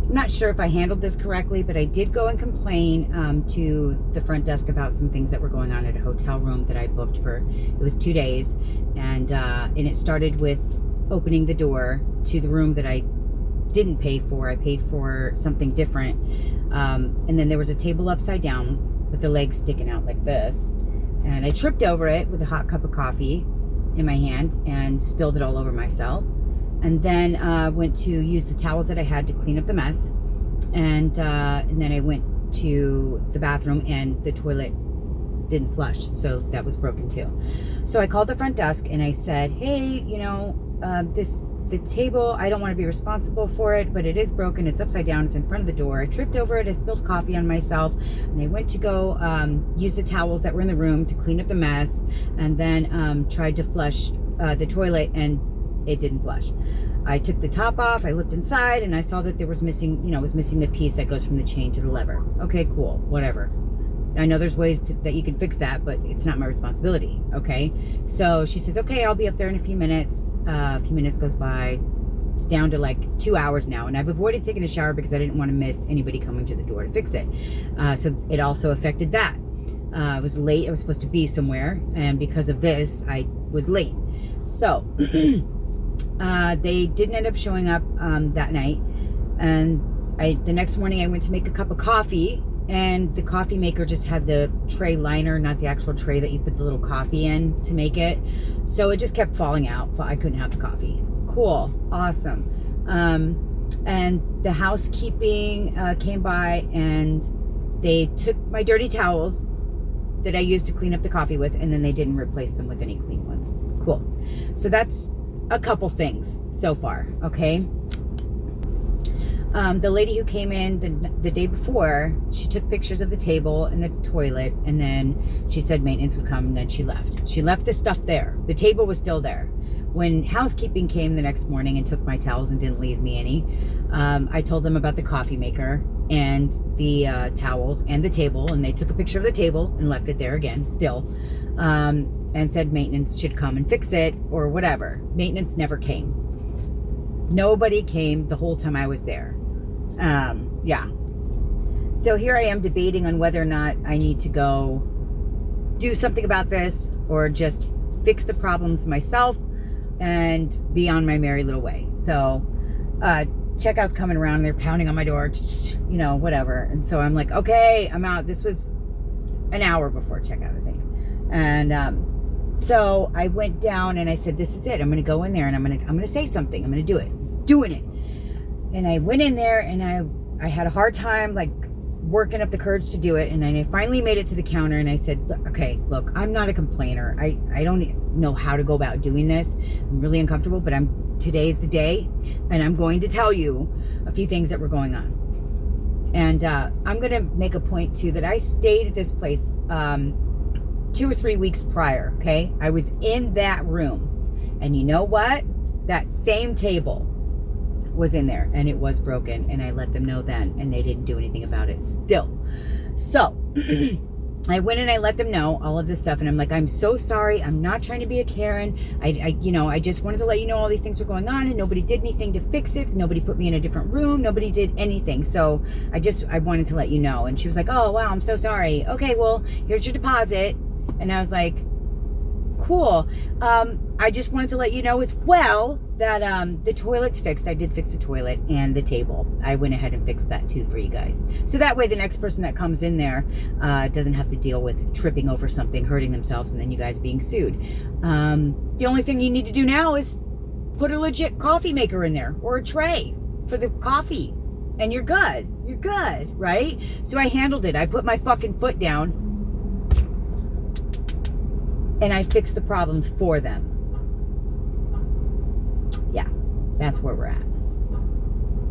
I'm not sure if I handled this correctly, but I did go and complain to the front desk about some things that were going on at a hotel room that I booked for, it was 2 days. And it started with opening the door to the room that I didn't pay for. I paid for something different. And then there was a table upside down with the legs sticking out like this. And I tripped over it with a hot cup of coffee in my hand and spilled it all over myself. And then went to use the towels that I had to clean up the mess. And then I went to the bathroom and the toilet didn't flush. So that was broken too. So I called the front desk and I said, hey, the table, I don't want to be responsible for it, but it is broken. It's upside down. It's in front of the door. I tripped over it. I spilled coffee on myself. And I went to go use the towels that were in the room to clean up the mess. And then tried to flush the toilet and it didn't flush. I took the top off. I looked inside and I saw that there was missing, was missing the piece that goes from the chain to the lever. Okay, cool. Whatever. I know there's ways that you can fix that, but it's not my responsibility. Okay. So she says, okay, I'll be up there in a few minutes. A few minutes goes by. It's down to like 2 hours now. And I've avoided taking a shower because I didn't want to miss anybody coming to the door to fix it. So it also affected that. I was late. I was supposed to be somewhere. And because of this, I was late. So they didn't end up showing up that night. And the next morning I went to make a cup of coffee. And the coffee maker just had the tray liner, not the actual tray that you put the little coffee in to make it. So it just kept falling out. I couldn't have the coffee. Cool. Awesome. And the housekeeping came by and they took my dirty towels that I used to clean up the coffee with, and then they didn't replace them with any clean ones. Cool. So that's a couple things so far. Okay. The lady who came in the day before, she took pictures of the table and the toilet, and then she said maintenance would come, and then she left. She left the stuff there. The table was still there. When housekeeping came the next morning and took my towels and didn't leave me any, I told them about the coffee maker and the towels and the table, and they took a picture of the table and left it there again, still, and said maintenance should come and fix it or whatever. Maintenance never came. Nobody came the whole time I was there. Yeah. So here I am debating on whether or not I need to go do something about this or just fix the problems myself and be on my merry little way. So, checkout's coming around. They're pounding on my door, whatever. And so I'm like, okay, I'm out. This was an hour before checkout, I think. And, so I went down and I said, this is it. I'm going to go in there and I'm going to say something. I'm going to do it. Doing it. And I went in there and I had a hard time like working up the courage to do it. And I finally made it to the counter and I said, okay, look, I'm not a complainer. I don't know how to go about doing this. I'm really uncomfortable, but today's the day and I'm going to tell you a few things that were going on. And I'm going to make a point too that I stayed at this place 2 or 3 weeks prior. Okay. I was in that room and you know what? That same table was in there and it was broken, and I let them know then and they didn't do anything about it still. So I went and I let them know all of this stuff, and I'm like, I'm so sorry. I'm not trying to be a Karen. I just wanted to let you know all these things were going on and nobody did anything to fix it. Nobody put me in a different room. Nobody did anything. So I wanted to let you know. And she was like, oh wow, I'm so sorry. Okay, well, here's your deposit. And I was like, cool. I just wanted to let you know as well that the toilet's fixed. I did fix the toilet and the table. I went ahead and fixed that too for you guys. So that way the next person that comes in there doesn't have to deal with tripping over something, hurting themselves, and then you guys being sued. The only thing you need to do now is put a legit coffee maker in there or a tray for the coffee and you're good. You're good, right? So I handled it. I put my fucking foot down and I fixed the problems for them. Yeah, that's where we're at.